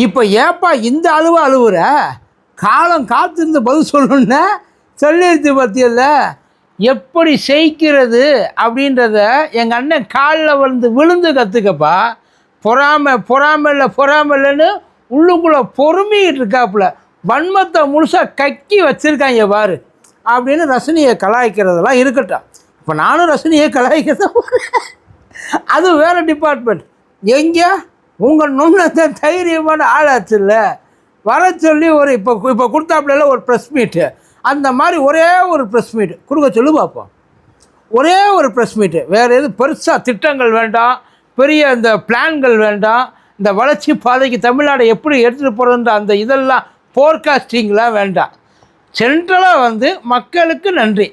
இப்போ ஏப்பா இந்த அழுவுற? காலம் காத்திருந்து பதில் சொல்லணுன்னா சொல்லிடுச்சு பற்றியல்ல. எப்படி செய்கிறது அப்படின்றத எங்கள் அண்ணன் காலில் வந்து விழுந்து கற்றுக்கப்பா. பொறாமல்லைன்னு உள்ளுக்குள்ளே பொறுமிக்கிட்டு இருக்காப்புல. வன்மத்தை முழுசாக கக்கி வச்சுருக்காங்க பாரு அப்படின்னு ரசனியை கலாய்க்கிறதெல்லாம் இருக்கட்டும். இப்போ நானும் ரசனியை கலாய்க்கிறத அது வேறு டிபார்ட்மெண்ட். எங்கே உங்கள் நுண்ணத்தை தைரியமான ஆளாச்சுல்ல வர சொல்லி ஒரு இப்போ கொடுத்தாப்புல ஒரு ப்ரெஸ் மீட்டு, அந்த மாதிரி ஒரே ஒரு ப்ரெஸ் மீட்டு கொடுக்க சொல்லி பார்ப்போம். ஒரே ஒரு ப்ரெஸ் மீட்டு, வேறு எதுவும் பெருசாக திட்டங்கள் வேண்டாம், பெரிய இந்த பிளான்கள் வேண்டாம், இந்த வளர்ச்சி பாதைக்கு தமிழ்நாடு எப்படி எடுத்துகிட்டு போகிறதுன்ற அந்த இதெல்லாம் ஃபோர்காஸ்டிங்லாம் வேண்டாம். சென்ட்ரலாக வந்து மக்களுக்கு நன்றி,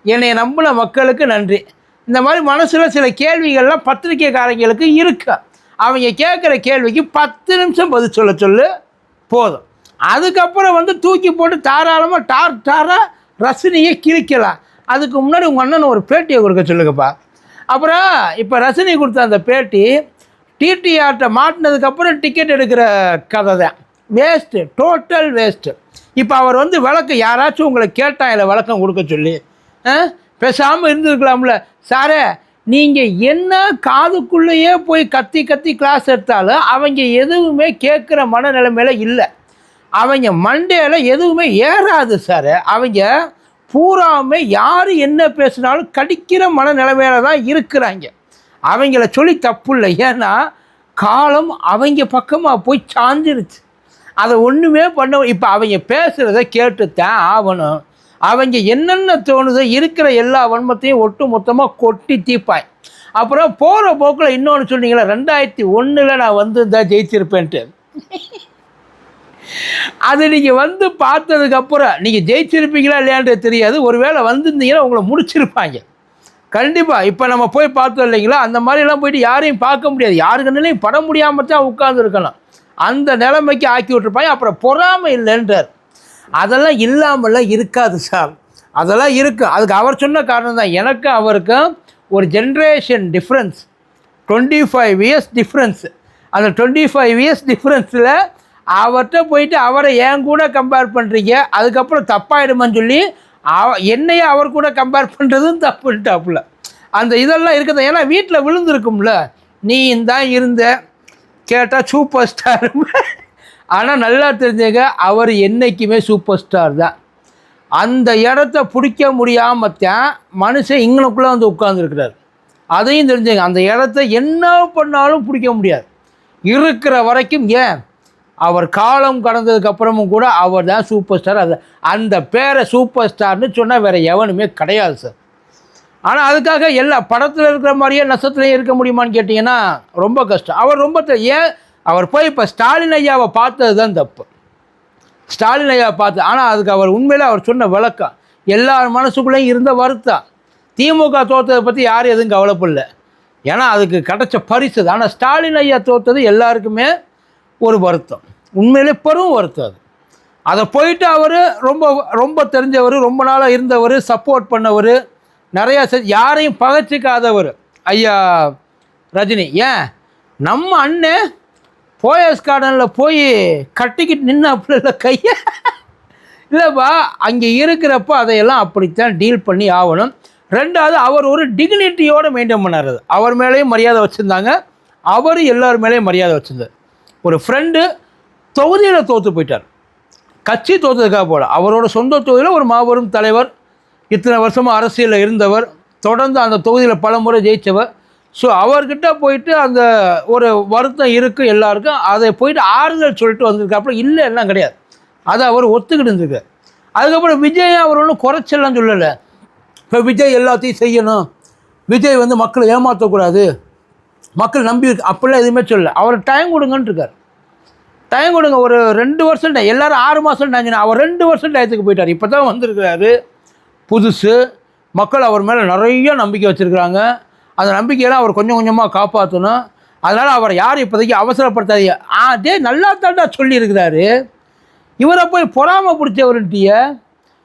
என்னை நம்பின மக்களுக்கு நன்றி. இந்த மாதிரி மனசில் சில கேள்விகள்லாம் பத்திரிக்கைக்காரங்களுக்கு இருக்கு. அவங்க கேட்குற கேள்விக்கு 10 நிமிஷம் பதில் சொல்லு போதும். அதுக்கப்புறம் வந்து தூக்கி போட்டு தாராளமாக டாராக ரசனியை கிழிக்கலாம். அதுக்கு முன்னாடி உங்கள் அண்ணன் ஒரு பேட்டியை கொடுக்க சொல்லுங்கப்பா. அப்புறம் இப்போ ரசனி கொடுத்த அந்த பேட்டி டிடிஆர்கிட்ட மாட்டினதுக்கப்புறம் டிக்கெட் எடுக்கிற கதை தான். Waste, total waste. இப்போ அவர் வந்து விளக்கம் யாராச்சும் உங்களை கேட்டால் இல்லை விளக்கம் கொடுக்க சொல்லி பேசாமல் இருந்துருக்கலாம்ல. சாரே, நீங்கள் என்ன காதுக்குள்ளேயே போய் கத்தி கிளாஸ் எடுத்தாலும் அவங்க எதுவுமே கேட்குற மனநிலைமையில இல்லை. அவங்க மண்டையில் எதுவுமே ஏறாது சார். அவங்க பூராமே யார் என்ன பேசினாலும் கடிக்கிற மனநிலைமையில தான் இருக்கிறாங்க. அவங்கள சொல்லி தப்பு இல்லை, ஏன்னா காலம் அவங்க பக்கமாக போய் சாஞ்சிருச்சு. அதை ஒன்றுமே பண்ண. இப்போ அவங்க பேசுகிறத கேட்டுத்தான் ஆகணும். அவங்க என்னென்ன தோணுதோ இருக்கிற எல்லா வன்மத்தையும் ஒட்டு மொத்தமாக கொட்டி தீப்பாய். அப்புறம் போகிற போக்கில் இன்னொன்று சொன்னீங்களா, 2001 நான் வந்து தான் ஜெயிச்சிருப்பேன்ட்டு. அது நீங்கள் வந்து பார்த்ததுக்கப்புறம் நீங்கள் ஜெயிச்சிருப்பீங்களா இல்லையான்றது தெரியாது. ஒருவேளை வந்திருந்தீங்கன்னா உங்களை முடிச்சிருப்பாங்க கண்டிப்பாக. இப்போ நம்ம போய் பார்த்தோம் இல்லைங்களா, அந்த மாதிரிலாம் போயிட்டு யாரையும் பார்க்க முடியாது, யாருக்குன்னாலையும் பட முடியாமல் தான் உட்காந்துருக்கலாம். அந்த நிலைமைக்கு ஆக்கி விட்டுருப்பாங்க. அப்புறம் பொறாமை இல்லைன்றார். அதெல்லாம் இல்லாமலாம் இருக்காது சார், அதெல்லாம் இருக்குது. அதுக்கு அவர் சொன்ன காரணம் தான். எனக்கு அவருக்கும் ஒரு ஜென்ரேஷன் டிஃப்ரென்ஸ், 25 இயர்ஸ் டிஃப்ரென்ஸு. அந்த 25 இயர்ஸ் டிஃப்ரென்ஸில் அவர்கிட்ட போயிட்டு அவரை என் கூட கம்பேர் பண்ணுறீங்க, அதுக்கப்புறம் தப்பாயிடுமான்னு சொல்லி என்னையே அவர் கூட கம்பேர் பண்ணுறதும் தப்புன்ட்டாப்புல. அந்த இதெல்லாம் இருக்குது. ஏன்னா வீட்டில் விழுந்துருக்கும்ல, நீ தான் இருந்த கேட்டால் சூப்பர் ஸ்டார். ஆனால் நல்லா தெரிஞ்சுங்க, அவர் என்றைக்குமே சூப்பர் ஸ்டார் தான். அந்த இடத்த பிடிக்க முடியாமல் தான் மனுஷன் இங்கனுக்குள்ளே வந்து உட்காந்துருக்கிறார். அதையும் தெரிஞ்சுங்க, அந்த இடத்த என்ன பண்ணாலும் பிடிக்க முடியாது இருக்கிற வரைக்கும். ஏன் அவர் காலம் கடந்ததுக்கப்புறமும் கூட அவர் தான் சூப்பர் ஸ்டார். அது அந்த பேரை சூப்பர் ஸ்டார்னு சொன்னால் வேறு எவனுமே கிடையாது சார். ஆனால் அதுக்காக எல்லா படத்தில் இருக்கிற மாதிரியே நட்சத்திரம் இருக்க முடியுமான்னு கேட்டிங்கன்னா ரொம்ப கஷ்டம். அவர் ரொம்ப ஏன் அவர் போய் இப்போ ஸ்டாலின் ஐயாவை பார்த்தது தான் தப்பு. ஸ்டாலின் ஐயாவை பார்த்து, ஆனால் அதுக்கு அவர் உண்மையில் அவர் சொன்ன விளக்கம் எல்லார் மனசுக்குள்ளேயும் இருந்த வருத்தம். திமுக தோற்றதை பற்றி யாரும் எதுவும் கவலைப்படல, ஏன்னா அதுக்கு கிடைச்ச பரிசு. ஆனால் ஸ்டாலின் ஐயா தோற்றது எல்லாருக்குமே ஒரு வருத்தம், உண்மையிலே பெரும் வருத்தம் அது. அதை போயிட்டு அவர் ரொம்ப ரொம்ப தெரிஞ்சவர், ரொம்ப நாளாக இருந்தவர், சப்போர்ட் பண்ணவர், நிறையா யாரையும் பகச்சிக்காதவர் ஐயா ரஜினி. ஏன் நம்ம அண்ணன் போயஸ் கார்டனில் போய் கட்டிக்கிட்டு நின்னாப்புல இல்லை கையை இல்லைப்பா. அங்கே இருக்கிறப்போ அதையெல்லாம் அப்படித்தான் டீல் பண்ணி ஆகணும். ரெண்டாவது, அவர் ஒரு டிக்னிட்டியோடு மெயின்டைன் பண்ணார். அவர் மேலேயும் மரியாதை வச்சுருந்தாங்க, அவர் எல்லோரும் மேலேயும் மரியாதை வச்சுருந்தார். ஒரு ஃப்ரெண்டு தொகுதியில் தோற்று போயிட்டார், கட்சி தோற்றதுக்காக போல. அவரோட சொந்த தொகுதியில் ஒரு மாபெரும் தலைவர், இத்தனை வருஷமாக அரசியலில் இருந்தவர், தொடர்ந்து அந்த தொகுதியில் பல முறை ஜெயித்தவர். ஸோ அவர்கிட்ட போயிட்டு அந்த ஒரு வருத்தம் இருக்குது எல்லாருக்கும். அதை போயிட்டு ஆறுதல் சொல்லிட்டு வந்திருக்காப்புல. இல்லை எல்லாம் கிடையாது, அதை அவர் ஒத்துக்கிட்டு இருந்திருக்கார். அதுக்கப்புறம் விஜய் அவர் ஒன்றும் குறைச்செல்லாம் சொல்லலை. இப்போ விஜய் எல்லாத்தையும் செய்யணும், விஜய் வந்து மக்களை ஏமாற்றக்கூடாது, மக்கள் நம்பி அப்படிலாம் எதுவுமே சொல்லலை. அவர் டைம் கொடுங்கன்னு இருக்கார். டைம் கொடுங்க, ஒரு 2 வருஷம் டைம். எல்லோரும் 6 மாதம் டைம், அவர் 2 வருஷம் டயத்துக்கு போயிட்டார். இப்போ தான் வந்திருக்கிறாரு புதுசு. மக்கள் அவர் மேலே நிறைய நம்பிக்கை வச்சுருக்குறாங்க. அந்த நம்பிக்கையெல்லாம் அவர் கொஞ்சம் கொஞ்சமாக காப்பாற்றணும். அதனால் அவர் யார் இப்போதைக்கு அவசரப்படுத்தாதீங்க. அதே நல்லா தாண்டா சொல்லியிருக்கிறாரு. இவரை போய் பொறாமை பிடிச்சவருன்ட்டிய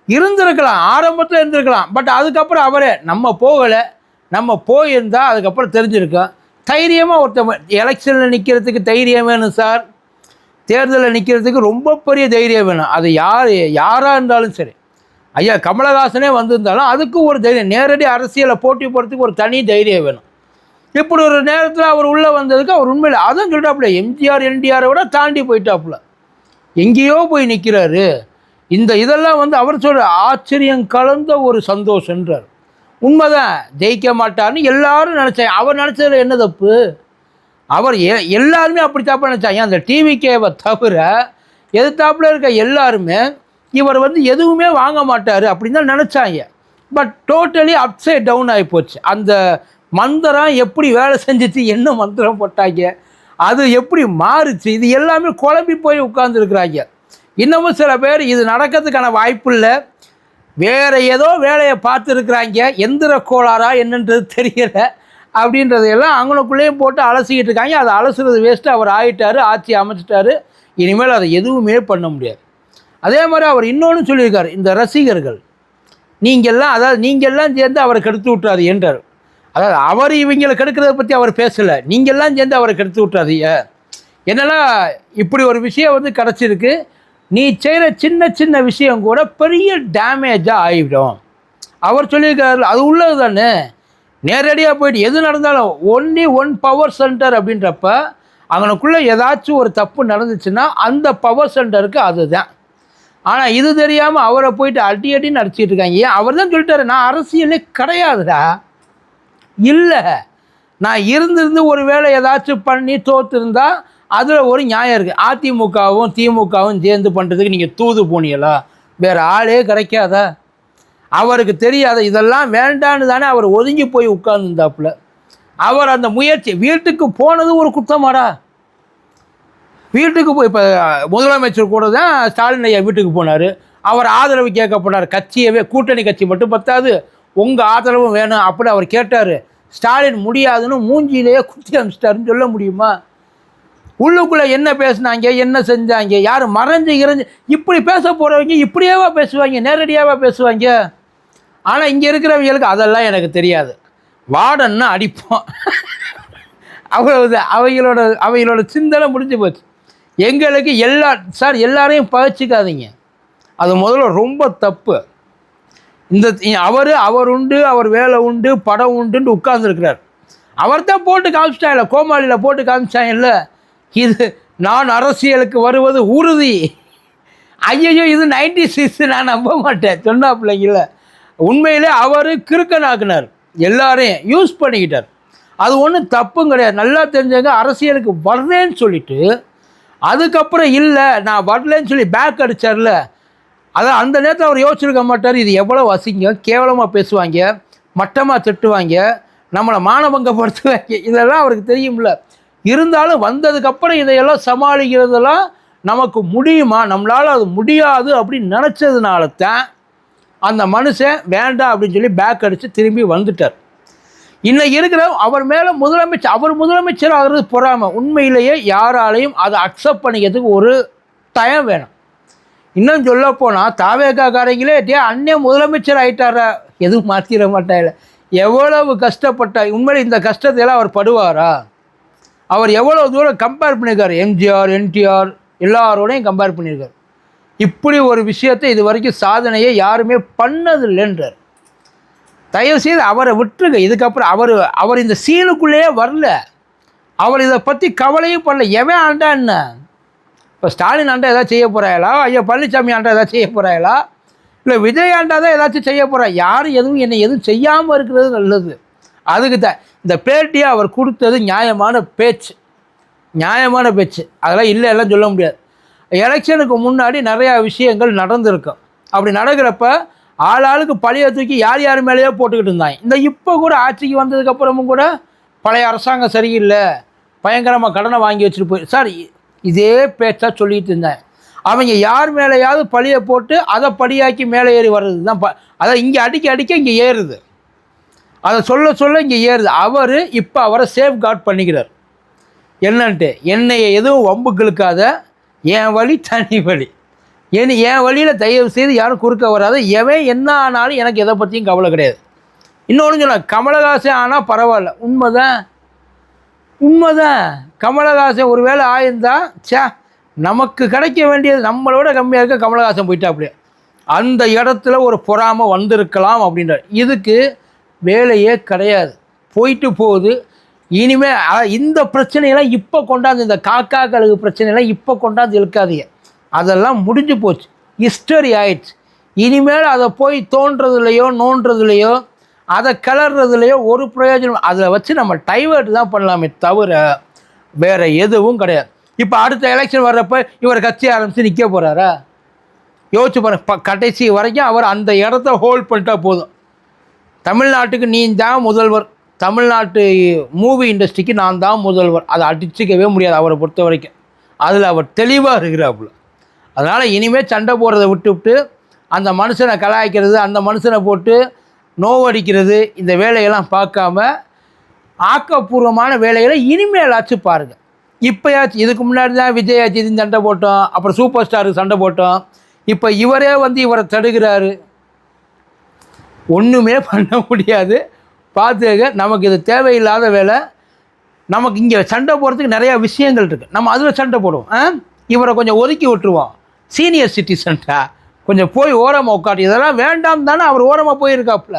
இருந்திருக்கலாம், ஆரம்பத்தில் இருந்திருக்கலாம். பட் அதுக்கப்புறம் அவரே நம்ம போகலை, நம்ம போயிருந்தால் அதுக்கப்புறம் தெரிஞ்சிருக்கோம். தைரியமாக ஒருத்தர் எலெக்ஷனில் நிற்கிறதுக்கு தைரியம் வேணும் சார். தேர்தலில் நிற்கிறதுக்கு ரொம்ப பெரிய தைரியம் வேணும். அது யாராக இருந்தாலும் சரி. ஐயா கமலஹாசனே வந்திருந்தாலும் அதுக்கு ஒரு தைரியம், நேரடி அரசியலை போட்டி போடுறதுக்கு ஒரு தனி தைரியம் வேணும். இப்படி ஒரு நேரத்தில் அவர் உள்ளே வந்ததுக்கு அவர் உண்மையில் அதான் சொல்லிட்டாப்புல, எம்ஜிஆர் என்டிஆரை விட தாண்டி போயிட்டாப்புல, எங்கேயோ போய் நிற்கிறாரு. இதெல்லாம் அவர் சொல்கிற ஆச்சரியம் கலந்த ஒரு சந்தோஷன்றார். உண்மைதான், ஜெயிக்க மாட்டார்னு எல்லாரும் நினச்சாங்க. அவர் நினச்சதில் என்ன தப்பு? அவர் எல்லாருமே அப்படி தப்பாக நினச்சாங்க. அந்த டிவிகேவை தவிர எதிர்த்தாப்புல இருக்க எல்லாருமே இவர் எதுவுமே வாங்க மாட்டார் அப்படின்னு தான் நினச்சாங்க. பட் டோட்டலி அப்சைட் டவுன் ஆகி போச்சு. அந்த மந்திரம் எப்படி வேலை செஞ்சிச்சு, என்ன மந்திரம் போட்டாங்க, அது எப்படி மாறுச்சு, இது எல்லாமே குழம்பி போய் உட்கார்ந்துருக்குறாங்க. இன்னமும் சில பேர் இது நடக்கிறதுக்கான வாய்ப்பு இல்லை, வேறு ஏதோ வேலையை பார்த்துருக்குறாங்க, எந்திர கோளாறா என்னன்றது தெரியல அப்படின்றதையெல்லாம் அவங்களுக்குள்ளேயும் போட்டு அலசிக்கிட்டு இருக்காங்க. அதை அலசுறது வேஸ்ட்டு. அவர் ஆகிட்டார், ஆட்சி அமைச்சிட்டாரு, இனிமேல் அதை எதுவுமே பண்ண முடியாது. அதே மாதிரி அவர் இன்னொன்று சொல்லியிருக்காரு, இந்த ரசிகர்கள் நீங்கள்லாம் சேர்ந்து அவரை கெடுத்து விட்டாரு என்றார். அதாவது அவர் இவங்களை கெடுக்கிறத பற்றி அவர் பேசலை, நீங்கள்லாம் சேர்ந்து அவரை கெடுத்து விட்டாதீங்க. என்னென்னா இப்படி ஒரு விஷயம் கிடச்சிருக்கு, நீ செய்கிற சின்ன சின்ன விஷயம் கூட பெரிய டேமேஜாக ஆகிவிடும் அவர் சொல்லியிருக்காரு. அது உள்ளது தானே. நேரடியாக போயிட்டு எது நடந்தாலும் ஒன்லி ஒன் பவர் சென்டர் அப்படின்றப்ப அவனுக்குள்ளே ஏதாச்சும் ஒரு தப்பு நடந்துச்சுன்னா அந்த பவர் சென்டருக்கு அதுதான். ஆனால் இது தெரியாமல் அவரை போயிட்டு அடின்னு அடிச்சிட்டு இருக்காங்க. ஏன்? அவர் தான் சொல்லிட்டாரு, நான் அரசியலே கிடையாதுடா, இல்லை, நான் இருந்து ஒரு வேளை ஏதாச்சும் பண்ணி தோற்றுருந்தா அதில் ஒரு நியாயம் இருக்குது. அதிமுகவும் திமுகவும் சேர்ந்து பண்ணுறதுக்கு நீங்கள் தூது போனீங்களா? வேறு ஆளே கிடைக்காதா? அவருக்கு தெரியாத இதெல்லாம் வேண்டான்னு தானே அவர் ஒதுங்கி போய் உட்கார்ந்துருந்தாப்புல. அவர் அந்த முயற்சி வீட்டுக்கு போனது ஒரு குற்றமாடா? வீட்டுக்கு போய் இப்போ முதலமைச்சர் கூட தான் ஸ்டாலின் ஐயா வீட்டுக்கு போனார், அவர் ஆதரவு கேட்க போனார். கட்சியவே கூட்டணி கட்சி மட்டும் பத்தாது, உங்கள் ஆதரவும் வேணும் அப்படி அவர் கேட்டார். ஸ்டாலின் முடியாதுன்னு மூஞ்சியிலேயே குத்தி அமிச்சிட்டாருன்னு சொல்ல முடியுமா? உள்ளுக்குள்ளே என்ன பேசுனாங்க, என்ன செஞ்சாங்க, யார் மறைஞ்சு இறைஞ்சு இப்படி பேச போகிறவங்க இப்படியேவா பேசுவாங்க, நேரடியாகவா பேசுவாங்க? ஆனால் இங்கே இருக்கிறவங்களுக்கு அதெல்லாம் எனக்கு தெரியாது, வாடன்னா அடிப்போம் அவ்வளவுதான். அவைகளோட சிந்தனை முடிஞ்சு போச்சு. எங்களுக்கு எல்லாரையும் பகிச்சிக்காதீங்க, அது முதல்ல ரொம்ப தப்பு. அவர் உண்டு, அவர் வேலை உண்டு, படம் உண்டுன்னு உட்கார்ந்துருக்கிறார். அவர் தான் போட்டு காமிச்சிட்டாங்கல்ல, கோமாளியில் போட்டு காமிச்சாங்கல்ல, இது நான் அரசியலுக்கு வருவது உறுதி. ஐயோ இது 96 நான் நம்ப மாட்டேன் சொன்னா பிள்ளைங்கள. உண்மையிலே அவர் கிறுக்கனாக்குனார், எல்லாரையும் யூஸ் பண்ணிக்கிட்டார். அது ஒன்றும் தப்பும் கிடையாது. நல்லா தெரிஞ்சவங்க அரசியலுக்கு வர்றேன்னு சொல்லிட்டு அதுக்கப்புறம் இல்லை நான் வரலன்னு சொல்லி பேக் அடித்தார்ல, அதான் அந்த நேரத்தில் அவர் யோசிச்சிருக்க மாட்டார், இது எவ்வளோ அசிங்கம், கேவலமாக பேசுவாங்க, மட்டமாக திட்டுவாங்க, நம்மளை மானபங்கப்படுத்துவாங்க, இதெல்லாம் அவருக்கு தெரியும்ல. இருந்தாலும் வந்ததுக்கப்புறம் இதையெல்லாம் சமாளிக்கிறதெல்லாம் நமக்கு முடியுமா, நம்மளால் அது முடியாது அப்படின்னு நினச்சதுனால தான் அந்த மனுஷன் வேண்டாம் அப்படின்னு சொல்லி பேக் அடித்து திரும்பி வந்துட்டார். இன்னைக்கு இருக்கிற அவர் மேலே அவர் முதலமைச்சர் ஆகிறது பொறாமை. உண்மையிலேயே யாராலையும் அதை அக்செப்ட் பண்ணிக்கிறதுக்கு ஒரு டைம் வேணும். இன்னும் சொல்ல போனால் தாவேக்காரங்களே அண்ணன் முதலமைச்சர் ஆகிட்டாரா, எதுவும் மாற்றிட மாட்டாங்க. எவ்வளவு கஷ்டப்பட்டார் உண்மையிலே, இந்த கஷ்டத்தையெல்லாம் அவர் படுவாரா? அவர் எவ்வளோ தூரம் கம்பேர் பண்ணியிருக்கார், எம்ஜிஆர் என்டிஆர் எல்லாரோடையும் கம்பேர் பண்ணியிருக்கார். இப்படி ஒரு விஷயத்தை இது வரைக்கும் சாதனையை யாருமே பண்ணதில்லைன்றார். தயவுசெய்து அவரை விட்டுருங்க. இதுக்கப்புறம் அவர் இந்த சீனுக்குள்ளேயே வரல, அவர் இதை பற்றி கவலையும் பண்ணல. எவன் ஆண்டா என்ன, இப்போ ஸ்டாலின் ஆண்டா ஏதாவது செய்ய போகிறாங்களா, ஐயா பழனிசாமி ஆண்டா ஏதாவது செய்ய போகிறாங்களா, இல்லை விஜய் ஆண்டா தான் ஏதாச்சும் செய்ய போகிறா? யாரும் எதுவும் செய்யாமல் இருக்கிறது நல்லது. அதுக்கு தான் இந்த பேட்டியை அவர் கொடுத்தது நியாயமான பேச்சு, அதெல்லாம் இல்லை எல்லாம் சொல்ல முடியாது. எலெக்ஷனுக்கு முன்னாடி நிறையா விஷயங்கள் நடந்திருக்கும். அப்படி நடக்கிறப்ப ஆளாளுக்கு பழைய தூக்கி யார் மேலேயோ போட்டுக்கிட்டு இருந்தாங்க. இப்போ கூட ஆட்சிக்கு வந்ததுக்கப்புறமும் கூட பழைய அரசாங்கம் சரியில்லை, பயங்கரமாக கடனை வாங்கி வச்சுட்டு போய் சார் இதே பேச்சாக சொல்லிகிட்டு இருந்தேன். அவங்க யார் மேலேயாவது பழியை போட்டு அதை படியாக்கி மேலே ஏறி வர்றது தான். அதை இங்கே அடிக்க இங்கே ஏறுது, அதை சொல்ல இங்கே ஏறுது. அவர் இப்போ அவரை சேஃப் கார்ட் பண்ணிக்கிறார். என்னன்ட்டு, என்னைய எதுவும் வம்புக்களுக்காத, என் வழி தனி வழி, என் வழியில் தயவு செய்து யாரும் குறுக்க வராது, எவன் என்ன ஆனாலும் எனக்கு எதை பற்றியும் கவலை கிடையாது. இன்னொன்று சொன்ன, கமலஹாசன் ஆனால் பரவாயில்ல, உண்மைதான். கமலஹாசன் ஒரு வேளை ஆயிருந்தா நமக்கு கிடைக்க வேண்டியது நம்மளோட கம்மியாக இருக்க கமலஹாசன் போயிட்டாப்புல. அந்த இடத்துல ஒரு பொறாமை வந்திருக்கலாம் அப்படின்ற. இதுக்கு வேலையே கிடையாது, போயிட்டு போகுது. இனிமேல் இந்த பிரச்சனையெல்லாம் இப்போ கொண்டாந்து, இந்த காக்கா கழுகு பிரச்சனையெல்லாம் இப்போ கொண்டாந்து இழுக்காதீங்க. அதெல்லாம் முடிஞ்சு போச்சு, ஹிஸ்டரி ஆயிடுச்சு. இனிமேல் அதை போய் தோன்றதுலையோ நோன்றதுலையோ அதை கிளறதுலையோ ஒரு பிரயோஜனம். அதை வச்சு நம்ம டைவர்ட் தான் பண்ணலாமே தவிர வேறு எதுவும் கிடையாது. இப்போ அடுத்த எலெக்ஷன் வர்றப்ப இவர் கட்சி ஆரம்பித்து நிற்க போகிறாரா? யோசிச்சு பாருங்க. கடைசி வரைக்கும் அவர் அந்த இடத்த ஹோல்ட் பண்ணிட்டா போதும். தமிழ்நாட்டுக்கு நீ தான் முதல்வர், தமிழ்நாட்டு மூவி இண்டஸ்ட்ரிக்கு நான் தான் முதல்வர், அதை அடிச்சிக்கவே முடியாது அவரை பொறுத்த வரைக்கும். அதில் அவர் தெளிவாக இருக்கிறாப்புல. அதனால் இனிமேல் சண்டை போடுறதை விட்டு அந்த மனுஷனை கலாய்க்கிறது, அந்த மனுஷனை போட்டு நோவடிக்கிறது, இந்த வேலையெல்லாம் பார்க்காம ஆக்கப்பூர்வமான வேலைகளை இனிமேலாச்சும் பாருங்கள். இப்போயாச்சும், இதுக்கு முன்னாடி தான் விஜயாச்சி சண்டை போட்டோம், அப்புறம் சூப்பர் ஸ்டாருக்கு சண்டை போட்டோம். இப்போ இவரே இவரை தடுக்கிறாரு. ஒன்றுமே பண்ண முடியாது. பார்த்துக்க, நமக்கு இது தேவையில்லாத வேலை. நமக்கு இங்கே சண்டை போடுறதுக்கு நிறையா விஷயங்கள் இருக்குது, நம்ம அதில் சண்டை போடுவோம். இவரை கொஞ்சம் ஒதுக்கி விட்டுருவோம். சீனியர் சிட்டிசன்ட்டா கொஞ்சம் போய் ஓரமாக உட்காட்டி, இதெல்லாம் வேண்டாம் தானே அவர் ஓரமாக போயிருக்காப்புல.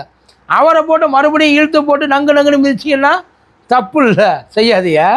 அவரை போட்டு மறுபடியும் இழுத்து போட்டு நங்கு நங்குன்னு மிதிச்சிங்கன்னா தப்பு இல்லை, செய்யாதியா?